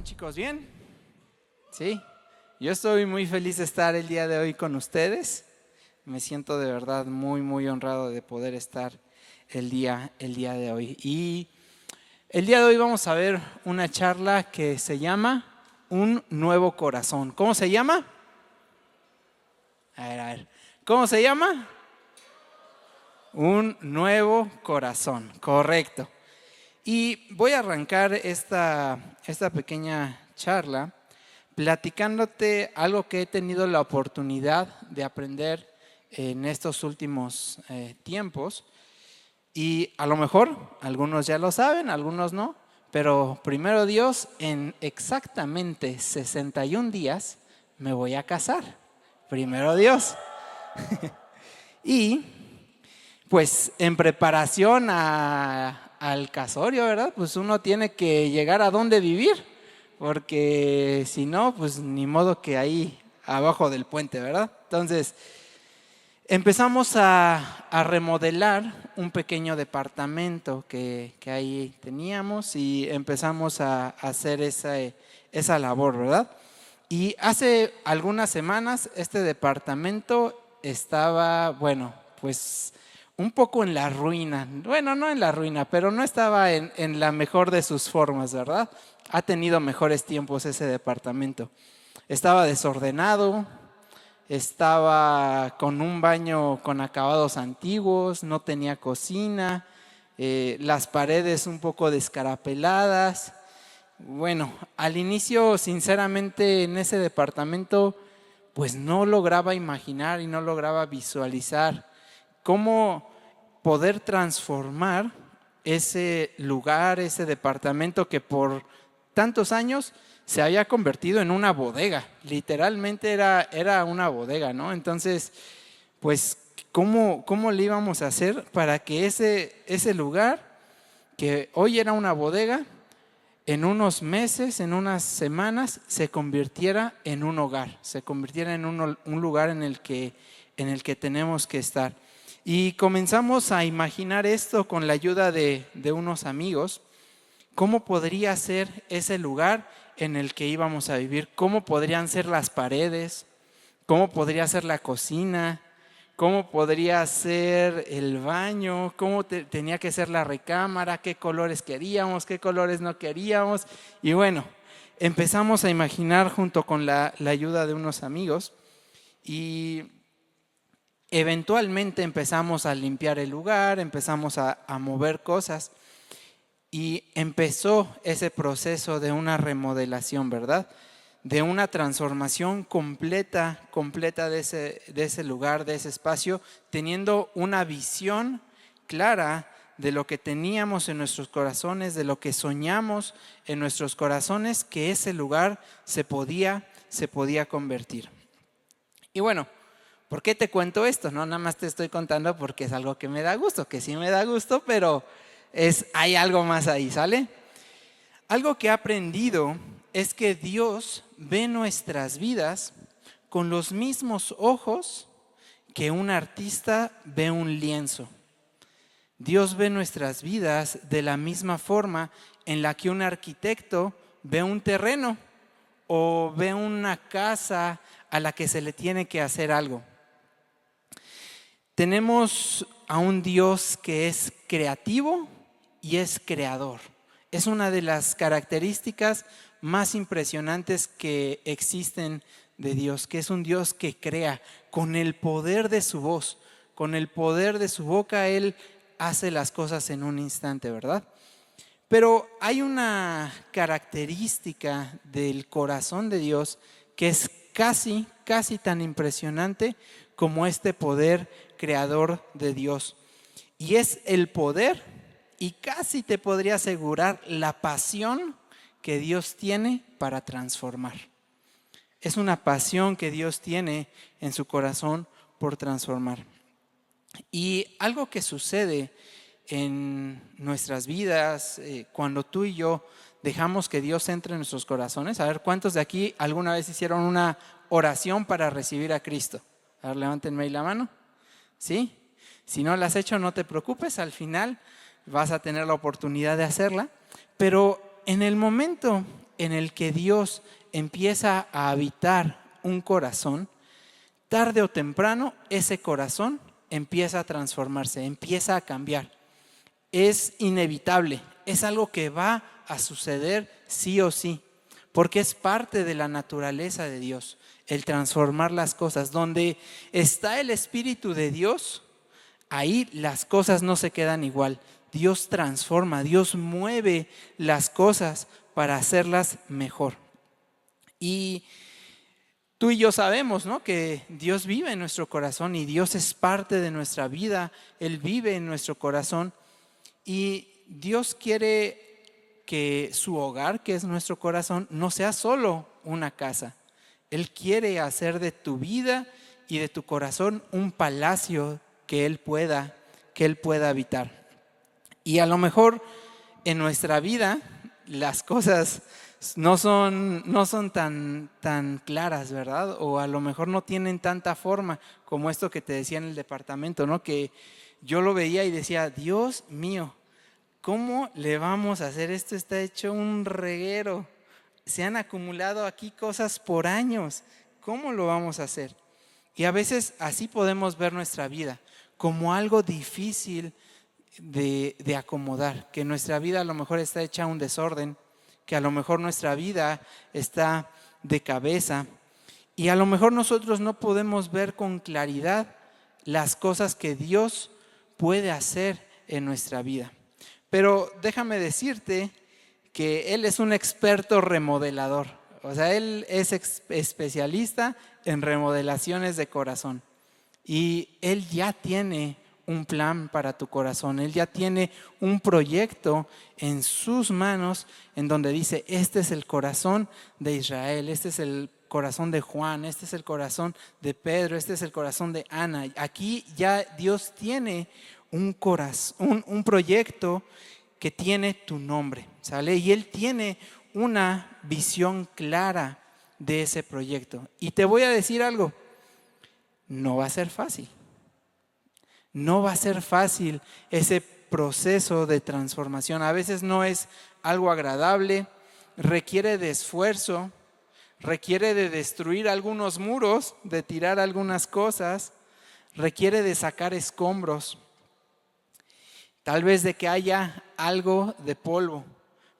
Chicos? ¿Bien? Sí, yo estoy muy feliz de estar el día de hoy con ustedes. Me siento de verdad muy honrado de poder estar el día de hoy. Y el día de hoy vamos a ver una charla que se llama Un Nuevo Corazón. ¿Cómo se llama? A ver. ¿Cómo se llama? Un Nuevo Corazón, correcto. Y voy a arrancar esta pequeña charla platicándote algo que he tenido la oportunidad de aprender en estos últimos tiempos. Y a lo mejor algunos ya lo saben, algunos no, pero primero Dios, en exactamente 61 días me voy a casar. Primero Dios. Y pues en preparación al casorio, ¿verdad? Pues uno tiene que llegar a dónde vivir, porque si no, pues ni modo que ahí abajo del puente, ¿verdad? Entonces empezamos a remodelar un pequeño departamento que ahí teníamos y empezamos a hacer esa labor, ¿verdad? Y hace algunas semanas este departamento estaba, bueno, pues un poco en la ruina. Bueno, no en la ruina, pero no estaba en la mejor de sus formas, ¿verdad? Ha tenido mejores tiempos ese departamento. Estaba desordenado, estaba con un baño con acabados antiguos, no tenía cocina, las paredes un poco descarapeladas. Bueno, al inicio, sinceramente, en ese departamento, pues no lograba imaginar y no lograba visualizar cómo poder transformar ese lugar, ese departamento que por tantos años se había convertido en una bodega. Literalmente era una bodega, ¿no? Entonces, pues, ¿cómo le íbamos a hacer para que ese lugar, que hoy era una bodega, en unos meses, en unas semanas, se convirtiera en un hogar, se convirtiera en un lugar en el que tenemos que estar? Y comenzamos a imaginar esto con la ayuda de unos amigos. ¿Cómo podría ser ese lugar en el que íbamos a vivir? ¿Cómo podrían ser las paredes? ¿Cómo podría ser la cocina? ¿Cómo podría ser el baño? ¿Cómo tenía que ser la recámara? ¿Qué colores queríamos? ¿Qué colores no queríamos? Y bueno, empezamos a imaginar junto con la ayuda de unos amigos y eventualmente empezamos a limpiar el lugar, empezamos a mover cosas y empezó ese proceso de una remodelación, ¿verdad? De una transformación completa de ese lugar, de ese espacio, teniendo una visión clara de lo que teníamos en nuestros corazones, de lo que soñamos en nuestros corazones, que ese lugar se podía convertir. Y bueno, ¿por qué te cuento esto? No, nada más te estoy contando porque es algo que me da gusto, que sí me da gusto, pero hay algo más ahí, ¿sale? Algo que he aprendido es que Dios ve nuestras vidas con los mismos ojos que un artista ve un lienzo. Dios ve nuestras vidas de la misma forma en la que un arquitecto ve un terreno o ve una casa a la que se le tiene que hacer algo. Tenemos a un Dios que es creativo y es creador. Es una de las características más impresionantes que existen de Dios, que es un Dios que crea con el poder de su voz, con el poder de su boca. Él hace las cosas en un instante, ¿verdad? Pero hay una característica del corazón de Dios que es casi tan impresionante como este poder creador de Dios. Y es el poder, y casi te podría asegurar, la pasión que Dios tiene para transformar. Es una pasión que Dios tiene en su corazón por transformar. Y algo que sucede en nuestras vidas cuando tú y yo dejamos que Dios entre en nuestros corazones. A ver, ¿cuántos de aquí alguna vez hicieron una oración para recibir a Cristo? A ver, levántenme ahí la mano. ¿Sí? Si no la has hecho, no te preocupes, al final vas a tener la oportunidad de hacerla. Pero en el momento en el que Dios empieza a habitar un corazón, tarde o temprano ese corazón empieza a transformarse, empieza a cambiar. Es inevitable, es algo que va a suceder sí o sí, porque es parte de la naturaleza de Dios, el transformar las cosas. Donde está el Espíritu de Dios, ahí las cosas no se quedan igual. Dios transforma, Dios mueve las cosas para hacerlas mejor. Y tú y yo sabemos, ¿no?, que Dios vive en nuestro corazón y Dios es parte de nuestra vida. Él vive en nuestro corazón y Dios quiere que su hogar, que es nuestro corazón, no sea solo una casa. Él quiere hacer de tu vida y de tu corazón un palacio que Él pueda habitar. Y a lo mejor en nuestra vida las cosas no son tan claras, ¿verdad? O a lo mejor no tienen tanta forma como esto que te decía en el departamento, ¿no? Que yo lo veía y decía, Dios mío, ¿cómo le vamos a hacer esto? Está hecho un reguero. Se han acumulado aquí cosas por años. ¿Cómo lo vamos a hacer? Y a veces así podemos ver nuestra vida, como algo difícil de acomodar, que nuestra vida a lo mejor está hecha un desorden, que a lo mejor nuestra vida está de cabeza y a lo mejor nosotros no podemos ver con claridad las cosas que Dios puede hacer en nuestra vida. Pero déjame decirte que Él es un experto remodelador. O sea, Él es especialista en remodelaciones de corazón. Y Él ya tiene un plan para tu corazón. Él ya tiene un proyecto en sus manos en donde dice, este es el corazón de Israel, este es el corazón de Juan, este es el corazón de Pedro, este es el corazón de Ana. Aquí ya Dios tiene un proyecto que tiene tu nombre, ¿sale? Y Él tiene una visión clara de ese proyecto. Y te voy a decir algo, no va a ser fácil. No va a ser fácil ese proceso de transformación. A veces no es algo agradable, requiere de esfuerzo, requiere de destruir algunos muros, de tirar algunas cosas, requiere de sacar escombros, tal vez de que haya algo de polvo.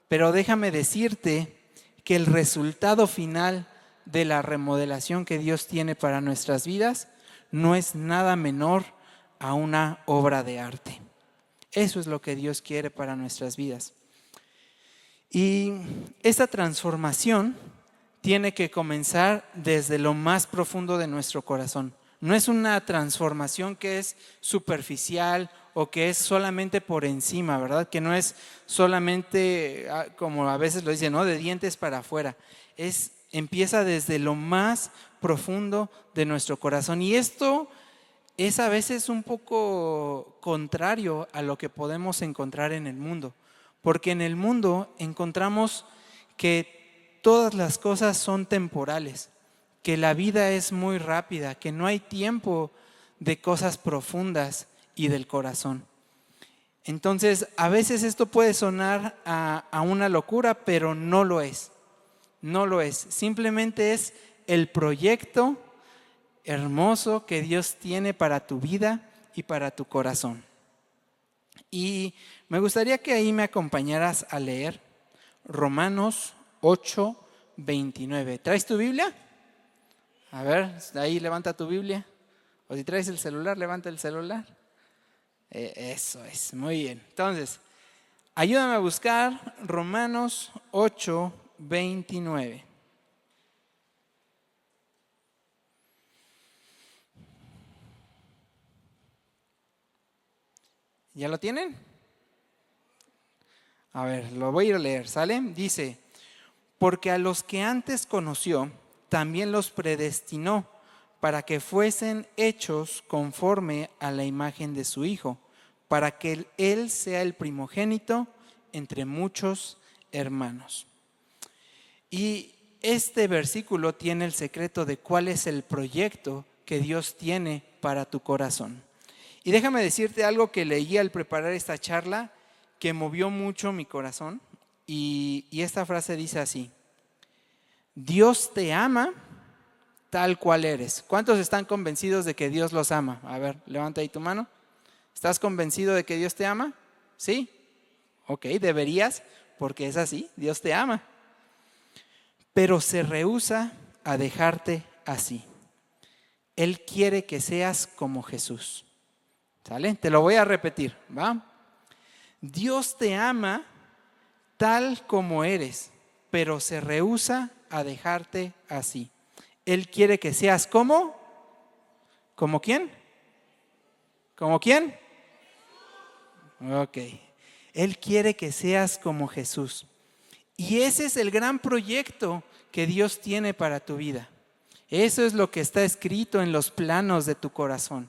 Pero déjame decirte que el resultado final de la remodelación que Dios tiene para nuestras vidas no es nada menor a una obra de arte. Eso es lo que Dios quiere para nuestras vidas. Y esta transformación tiene que comenzar desde lo más profundo de nuestro corazón. No es una transformación que es superficial o que es solamente por encima, ¿verdad? Que no es solamente, como a veces lo dicen, ¿no?, de dientes para afuera. Empieza desde lo más profundo de nuestro corazón. Y esto es a veces un poco contrario a lo que podemos encontrar en el mundo, porque en el mundo encontramos que todas las cosas son temporales, que la vida es muy rápida, que no hay tiempo de cosas profundas y del corazón. Entonces, a veces esto puede sonar a una locura, pero no lo es. No lo es. Simplemente es el proyecto hermoso que Dios tiene para tu vida y para tu corazón. Y me gustaría que ahí me acompañaras a leer Romanos 8:29. ¿Traes tu Biblia? A ver, ahí levanta tu Biblia. O si traes el celular, levanta el celular. Eso es, muy bien. Entonces, ayúdame a buscar Romanos 8:29. ¿Ya lo tienen? A ver, lo voy a ir a leer, ¿sale? Dice, porque a los que antes conoció, también los predestinó para que fuesen hechos conforme a la imagen de su Hijo, para que Él sea el primogénito entre muchos hermanos. Y este versículo tiene el secreto de cuál es el proyecto que Dios tiene para tu corazón. Y déjame decirte algo que leí al preparar esta charla que movió mucho mi corazón. Y esta frase dice así: Dios te ama tal cual eres. ¿Cuántos están convencidos de que Dios los ama? A ver, levanta ahí tu mano. ¿Estás convencido de que Dios te ama? ¿Sí? Ok, deberías, porque es así, Dios te ama. Pero se rehúsa a dejarte así. Él quiere que seas como Jesús. ¿Sale? Te lo voy a repetir, ¿va? Dios te ama tal como eres, pero se rehúsa a dejarte así. Él quiere que seas como, ¿como quién? ¿Como quién? Ok. Él quiere que seas como Jesús. Y ese es el gran proyecto que Dios tiene para tu vida. Eso es lo que está escrito en los planos de tu corazón.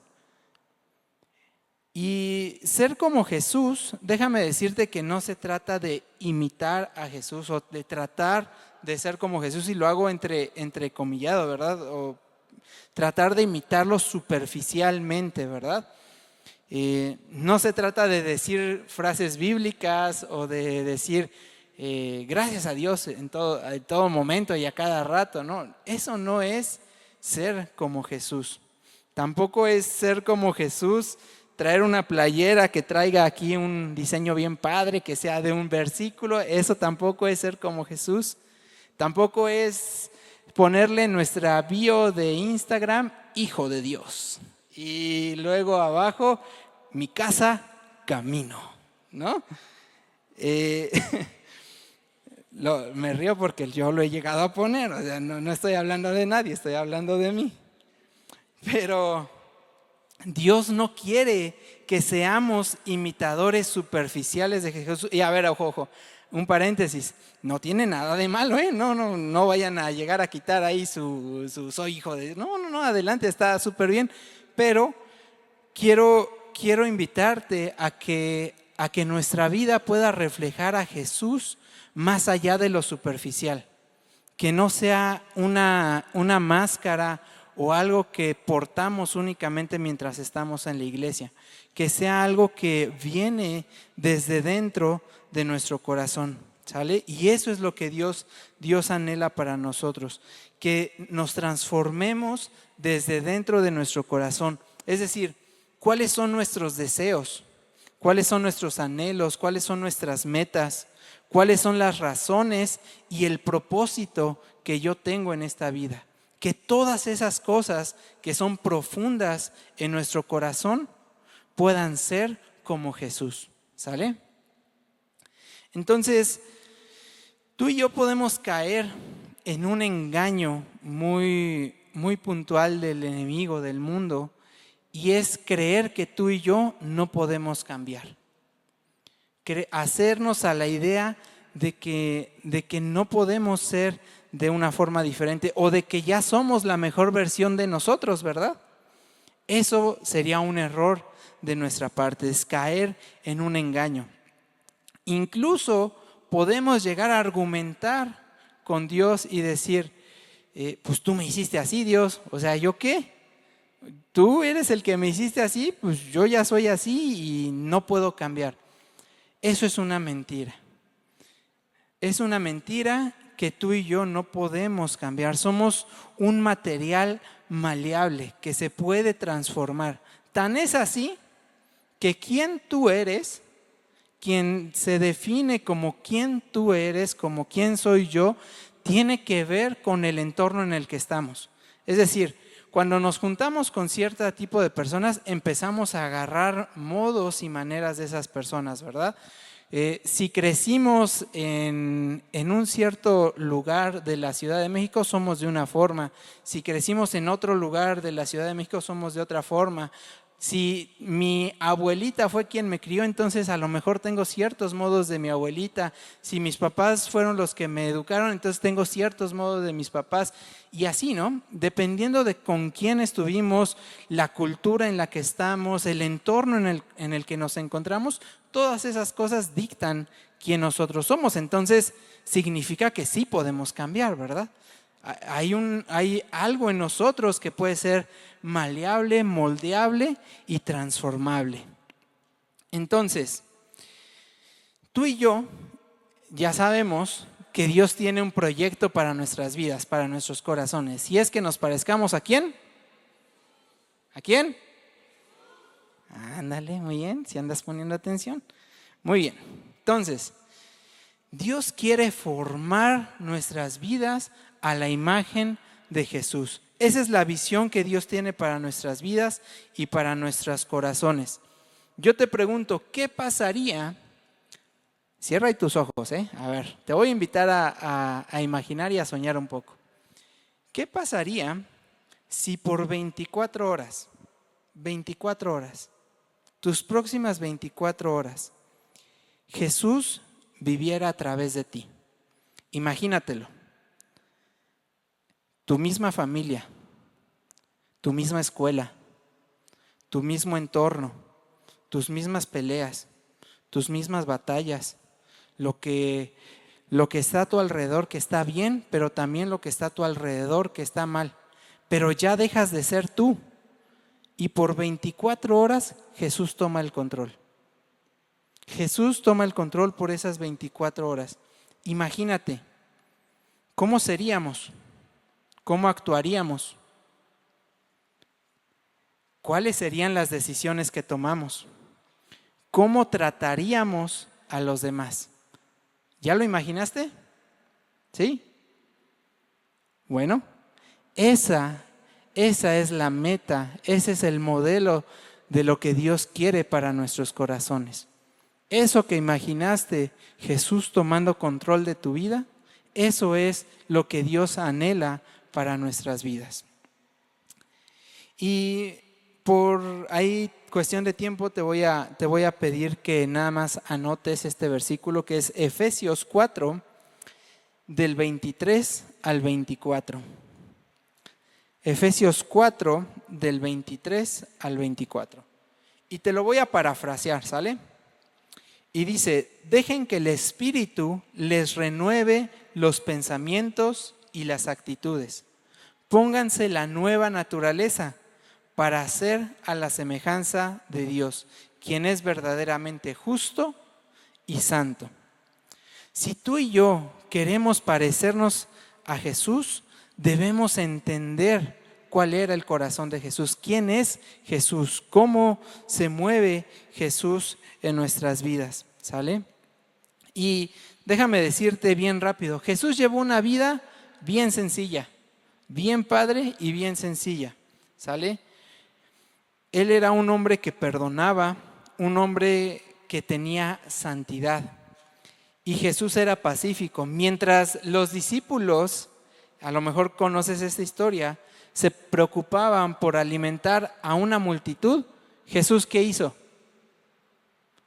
Y ser como Jesús, déjame decirte que no se trata de imitar a Jesús o de tratar de ser como Jesús, y lo hago entrecomillado, ¿verdad? O tratar de imitarlo superficialmente, ¿verdad? No se trata de decir frases bíblicas o de decir gracias a Dios en todo momento y a cada rato, ¿no? Eso no es ser como Jesús. Tampoco es ser como Jesús traer una playera que traiga aquí un diseño bien padre, que sea de un versículo. Eso tampoco es ser como Jesús. Tampoco es ponerle en nuestra bio de Instagram, Hijo de Dios. Y luego abajo, mi casa, camino, ¿no? Me río porque yo lo he llegado a poner. O sea, no estoy hablando de nadie, estoy hablando de mí. Pero Dios no quiere que seamos imitadores superficiales de Jesús. Y a ver, ojo, un paréntesis, no tiene nada de malo, ¿eh? No vayan a llegar a quitar ahí su soy hijo de Dios. No, adelante, está súper bien. Pero quiero invitarte a que nuestra vida pueda reflejar a Jesús más allá de lo superficial. Que no sea una máscara o algo que portamos únicamente mientras estamos en la iglesia, que sea algo que viene desde dentro de nuestro corazón, ¿sale? Y eso es lo que Dios anhela para nosotros, que nos transformemos desde dentro de nuestro corazón. Es decir, ¿cuáles son nuestros deseos? ¿Cuáles son nuestros anhelos? ¿Cuáles son nuestras metas? ¿Cuáles son las razones y el propósito que yo tengo en esta vida? Que todas esas cosas que son profundas en nuestro corazón puedan ser como Jesús, ¿sale? Entonces, tú y yo podemos caer en un engaño muy, muy puntual del enemigo, del mundo, y es creer que tú y yo no podemos cambiar. Hacernos a la idea de que no podemos ser de una forma diferente o de que ya somos la mejor versión de nosotros, ¿verdad? Eso sería un error de nuestra parte, es caer en un engaño. Incluso podemos llegar a argumentar con Dios y decir, pues tú me hiciste así, Dios, o sea, ¿yo qué? Tú eres el que me hiciste así, pues yo ya soy así y no puedo cambiar. Eso es una mentira. Es una mentira que tú y yo no podemos cambiar. Somos un material maleable que se puede transformar. Tan es así que quien tú eres, quien se define como quien tú eres, como quien soy yo, tiene que ver con el entorno en el que estamos. Es decir, cuando nos juntamos con cierto tipo de personas, empezamos a agarrar modos y maneras de esas personas, ¿verdad? Si crecimos en un cierto lugar de la Ciudad de México, somos de una forma. Si crecimos en otro lugar de la Ciudad de México, somos de otra forma. Si mi abuelita fue quien me crió, entonces a lo mejor tengo ciertos modos de mi abuelita. Si mis papás fueron los que me educaron, entonces tengo ciertos modos de mis papás. Y así, ¿no? Dependiendo de con quién estuvimos, la cultura en la que estamos, el entorno en el que nos encontramos, todas esas cosas dictan quién nosotros somos. Entonces, significa que sí podemos cambiar, ¿verdad? Hay algo en nosotros que puede ser maleable, moldeable y transformable. Entonces, tú y yo ya sabemos que Dios tiene un proyecto para nuestras vidas, para nuestros corazones. Y es que nos parezcamos ¿a quién? ¿A quién? Ándale, muy bien, si andas poniendo atención. Muy bien, entonces, Dios quiere formar nuestras vidas a la imagen de Jesús. Esa es la visión que Dios tiene para nuestras vidas y para nuestros corazones. Yo te pregunto, ¿qué pasaría? Cierra ahí tus ojos, A ver, te voy a invitar a imaginar y a soñar un poco. ¿Qué pasaría si por 24 horas, tus próximas 24 horas, Jesús viviera a través de ti? Imagínatelo. Tu misma familia, tu misma escuela, tu mismo entorno, tus mismas peleas, tus mismas batallas, lo que está a tu alrededor que está bien, pero también lo que está a tu alrededor que está mal. Pero ya dejas de ser tú y por 24 horas Jesús toma el control. Jesús toma el control por esas 24 horas. Imagínate, ¿cómo seríamos? ¿Cómo actuaríamos? ¿Cuáles serían las decisiones que tomamos? ¿Cómo trataríamos a los demás? ¿Ya lo imaginaste? ¿Sí? Bueno, esa es la meta, ese es el modelo de lo que Dios quiere para nuestros corazones. Eso que imaginaste, Jesús tomando control de tu vida, eso es lo que Dios anhela para nuestras vidas. Y por ahí, cuestión de tiempo, te voy a pedir que nada más anotes este versículo que es Efesios 4, del 23 al 24. Efesios 4, del 23 al 24. Y te lo voy a parafrasear, ¿sale? Y dice, dejen que el Espíritu les renueve los pensamientos y las actitudes. Pónganse la nueva naturaleza para hacer a la semejanza de Dios, quien es verdaderamente justo y santo. Si tú y yo queremos parecernos a Jesús, debemos entender cuál era el corazón de Jesús, quién es Jesús, cómo se mueve Jesús en nuestras vidas, ¿sale? Y déjame decirte bien rápido, Jesús llevó una vida bien sencilla, bien padre y bien sencilla, ¿sale? Él era un hombre que perdonaba, un hombre que tenía santidad. Y Jesús era pacífico. Mientras los discípulos, a lo mejor conoces esta historia, se preocupaban por alimentar a una multitud, Jesús, ¿qué hizo?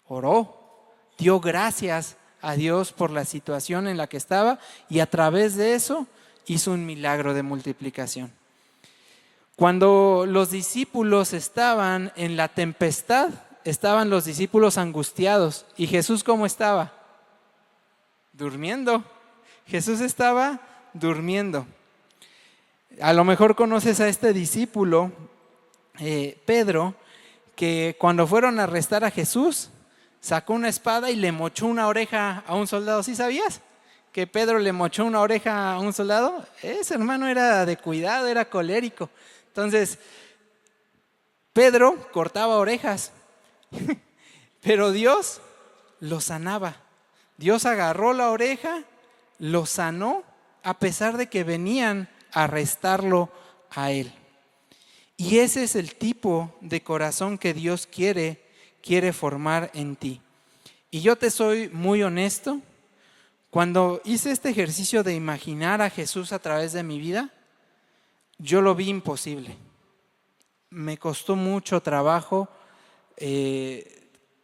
Oró, dio gracias a Dios por la situación en la que estaba y a través de eso hizo un milagro de multiplicación. Cuando los discípulos estaban en la tempestad, estaban los discípulos angustiados. ¿Y Jesús cómo estaba? Durmiendo. Jesús estaba durmiendo. A lo mejor conoces a este discípulo, Pedro, que cuando fueron a arrestar a Jesús, sacó una espada y le mochó una oreja a un soldado. ¿Sí sabías que Pedro le mochó una oreja a un soldado? Ese hermano era de cuidado, era colérico. Entonces, Pedro cortaba orejas, pero Dios lo sanaba. Dios agarró la oreja, lo sanó, a pesar de que venían a arrestarlo a él. Y ese es el tipo de corazón que Dios quiere formar en ti. Y yo te soy muy honesto, cuando hice este ejercicio de imaginar a Jesús a través de mi vida, yo lo vi imposible. Me costó mucho trabajo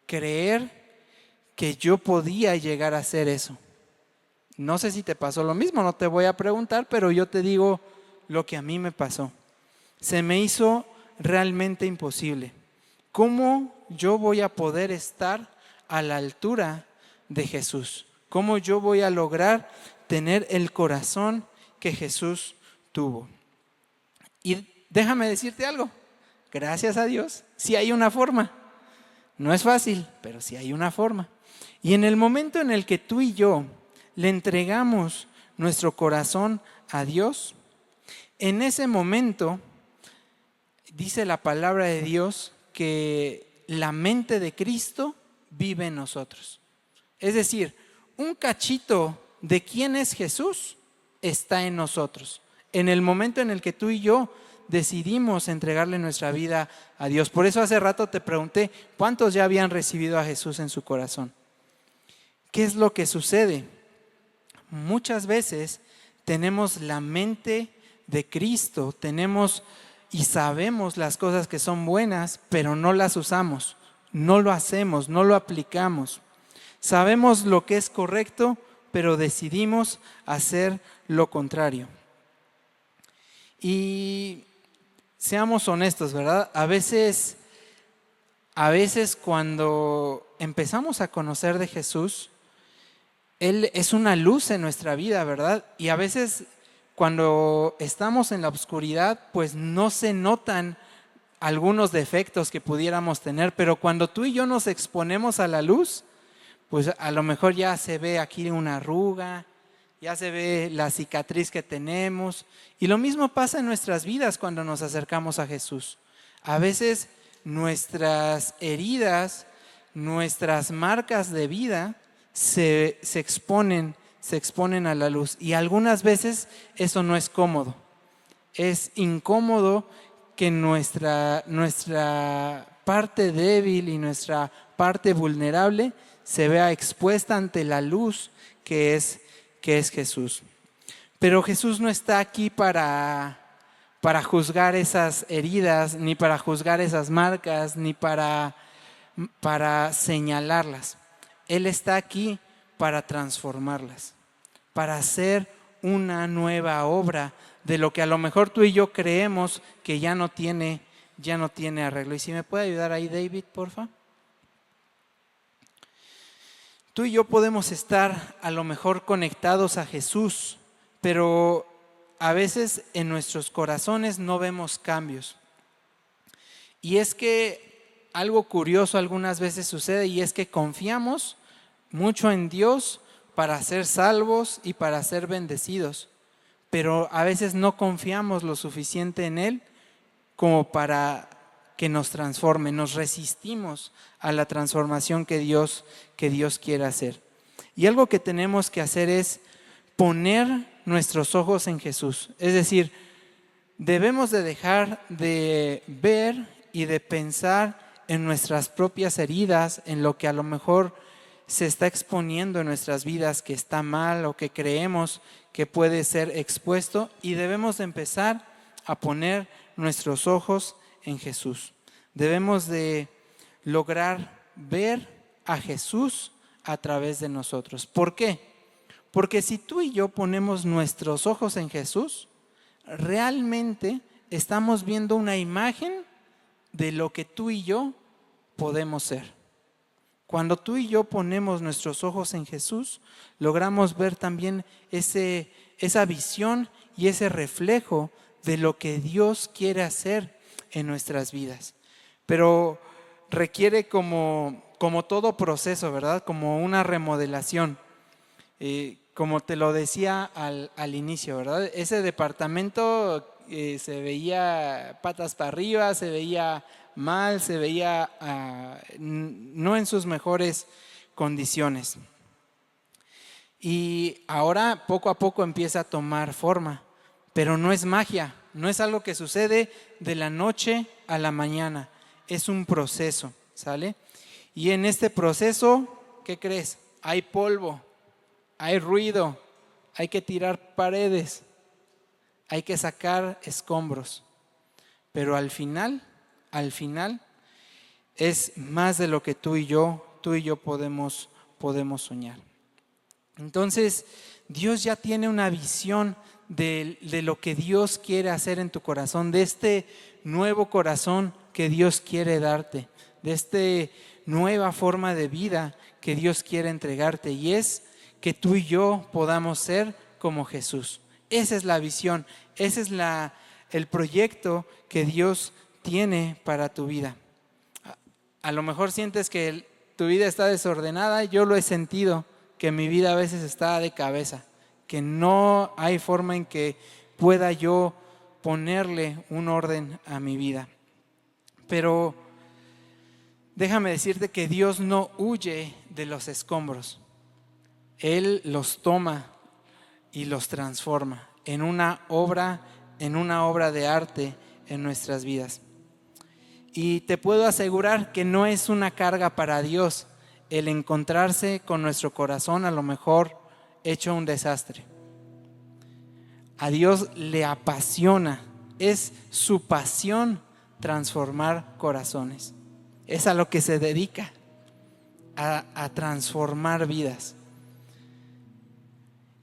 creer que yo podía llegar a hacer eso. No sé si te pasó lo mismo, no te voy a preguntar, pero yo te digo lo que a mí me pasó. Se me hizo realmente imposible. ¿Cómo yo voy a poder estar a la altura de Jesús? ¿Cómo yo voy a lograr tener el corazón que Jesús tuvo? Y déjame decirte algo, gracias a Dios, sí hay una forma. No es fácil, pero sí hay una forma. Y en el momento en el que tú y yo le entregamos nuestro corazón a Dios, en ese momento dice la palabra de Dios que la mente de Cristo vive en nosotros. Es decir, un cachito de quién es Jesús está en nosotros. En el momento en el que tú y yo decidimos entregarle nuestra vida a Dios. Por eso hace rato te pregunté, ¿cuántos ya habían recibido a Jesús en su corazón? ¿Qué es lo que sucede? Muchas veces tenemos la mente de Cristo, tenemos y sabemos las cosas que son buenas, pero no las usamos, no lo hacemos, no lo aplicamos. Sabemos lo que es correcto, pero decidimos hacer lo contrario. Y seamos honestos, ¿verdad? A veces cuando empezamos a conocer de Jesús, Él es una luz en nuestra vida, ¿verdad? Y a veces cuando estamos en la oscuridad, pues no se notan algunos defectos que pudiéramos tener, pero cuando tú y yo nos exponemos a la luz, pues a lo mejor ya se ve aquí una arruga, ya se ve la cicatriz que tenemos. Y lo mismo pasa en nuestras vidas cuando nos acercamos a Jesús. A veces nuestras heridas, nuestras marcas de vida se exponen a la luz. Y algunas veces eso no es cómodo. Es incómodo que nuestra parte débil y nuestra parte vulnerable se vea expuesta ante la luz que es Jesús. Pero Jesús no está aquí para juzgar esas heridas, ni para juzgar esas marcas, ni para señalarlas. Él está aquí para transformarlas, para hacer una nueva obra de lo que a lo mejor tú y yo creemos que ya no tiene arreglo. Y si me puede ayudar ahí, David, porfa. Tú y yo podemos estar a lo mejor conectados a Jesús, pero a veces en nuestros corazones no vemos cambios. Y es que algo curioso algunas veces sucede, y es que confiamos mucho en Dios para ser salvos y para ser bendecidos, pero a veces no confiamos lo suficiente en Él como para que nos transforme. Nos resistimos a la transformación que Dios quiere hacer. Y algo que tenemos que hacer es poner nuestros ojos en Jesús. Es decir, debemos de dejar de ver y de pensar en nuestras propias heridas, en lo que a lo mejor se está exponiendo en nuestras vidas, que está mal o que creemos que puede ser expuesto, y debemos de empezar a poner nuestros ojos en Jesús. Debemos de lograr ver a Jesús a través de nosotros. ¿Por qué? Porque si tú y yo ponemos nuestros ojos en Jesús, realmente estamos viendo una imagen de lo que tú y yo podemos ser. Cuando tú y yo ponemos nuestros ojos en Jesús, logramos ver también esa visión y ese reflejo de lo que Dios quiere hacer en nuestras vidas. Pero requiere como todo proceso, ¿verdad? Como una remodelación. Como te lo decía al inicio, ¿verdad? Ese departamento se veía patas para arriba, se veía mal, se veía no en sus mejores condiciones. Y ahora poco a poco empieza a tomar forma, pero no es magia, no es algo que sucede de la noche a la mañana, es un proceso, ¿sale? Y en este proceso, ¿qué crees? Hay polvo, hay ruido, hay que tirar paredes, hay que sacar escombros, pero al final es más de lo que tú y yo podemos soñar. Entonces, Dios ya tiene una visión de lo que Dios quiere hacer en tu corazón, de este nuevo corazón que Dios quiere darte, de esta nueva forma de vida que Dios quiere entregarte, y es que tú y yo podamos ser como Jesús. Esa es la visión, ese es el proyecto que Dios tiene para tu vida. A lo mejor sientes que tu vida está desordenada, yo lo he sentido que mi vida a veces está de cabeza, que no hay forma en que pueda yo ponerle un orden a mi vida. Pero déjame decirte que Dios no huye de los escombros. Él los toma y los transforma en una obra de arte en nuestras vidas. Y te puedo asegurar que no es una carga para Dios el encontrarse con nuestro corazón a lo mejor hecho un desastre. A Dios le apasiona, es su pasión transformar corazones. Es a lo que se dedica, a transformar vidas.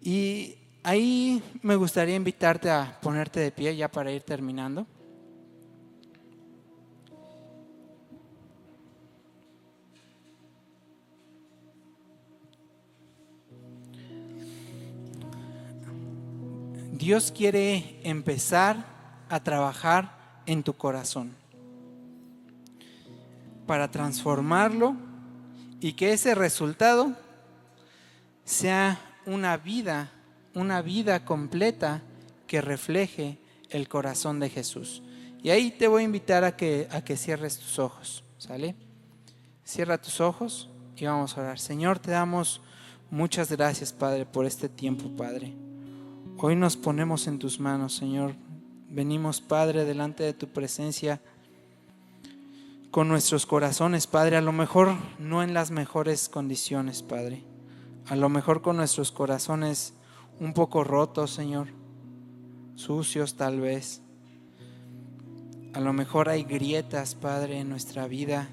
Y ahí me gustaría invitarte a ponerte de pie ya para ir terminando. Dios quiere empezar a trabajar en tu corazón para transformarlo y que ese resultado sea una vida completa que refleje el corazón de Jesús. Y ahí te voy a invitar a que cierres tus ojos, ¿sale? Cierra tus ojos y vamos a orar. Señor, te damos muchas gracias, Padre, por este tiempo, Padre. Hoy nos ponemos en tus manos, Señor. Venimos, Padre, delante de tu presencia con nuestros corazones, Padre, a lo mejor no en las mejores condiciones, Padre. A lo mejor con nuestros corazones un poco rotos, Señor, sucios tal vez. A lo mejor hay grietas, Padre, en nuestra vida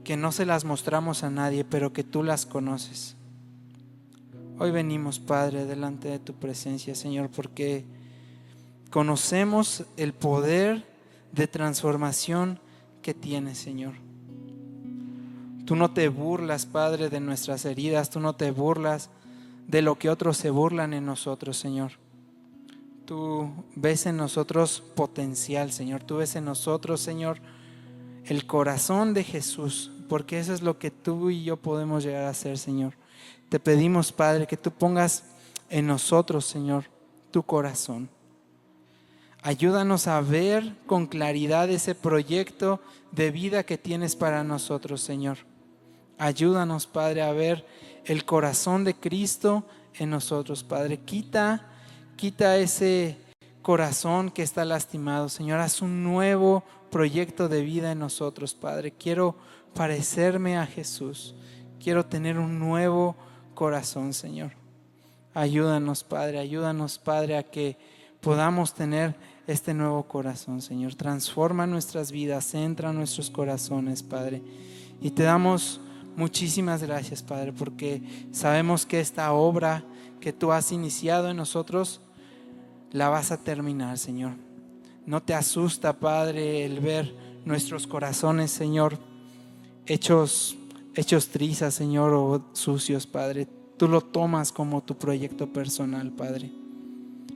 que no se las mostramos a nadie, pero que tú las conoces. Hoy venimos, Padre, delante de tu presencia, Señor, porque conocemos el poder de transformación que tienes, Señor. Tú no te burlas, Padre, de nuestras heridas, tú no te burlas de lo que otros se burlan en nosotros, Señor. Tú ves en nosotros potencial, Señor. Tú ves en nosotros, Señor, el corazón de Jesús, porque eso es lo que tú y yo podemos llegar a ser, Señor. Te pedimos, Padre, que tú pongas en nosotros, Señor, tu corazón. Ayúdanos a ver con claridad ese proyecto de vida que tienes para nosotros, Señor. Ayúdanos, Padre, a ver el corazón de Cristo en nosotros, Padre. Quita ese corazón que está lastimado, Señor. Haz un nuevo proyecto de vida en nosotros, Padre. Quiero parecerme a Jesús. Quiero tener un nuevo corazón, Señor. Ayúdanos, Padre, a que podamos tener este nuevo corazón, Señor. Transforma nuestras vidas, entra en nuestros corazones, Padre. Y te damos muchísimas gracias, Padre, porque sabemos que esta obra que tú has iniciado en nosotros la vas a terminar, Señor. No te asusta, Padre, el ver nuestros corazones, Señor, hechos trizas, Señor, o sucios, Padre. Tú lo tomas como tu proyecto personal, Padre.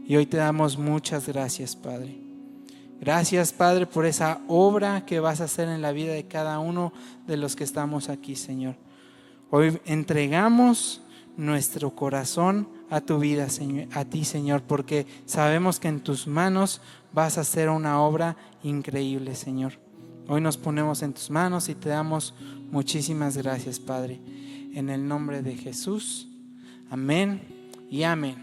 Y hoy te damos muchas gracias, Padre. Gracias, Padre, por esa obra que vas a hacer en la vida de cada uno de los que estamos aquí, Señor. Hoy entregamos nuestro corazón a tu vida, Señor, a ti, Señor, porque sabemos que en tus manos vas a hacer una obra increíble, Señor. Hoy nos ponemos en tus manos y te damos muchísimas gracias, Padre. En el nombre de Jesús. Amén y amén.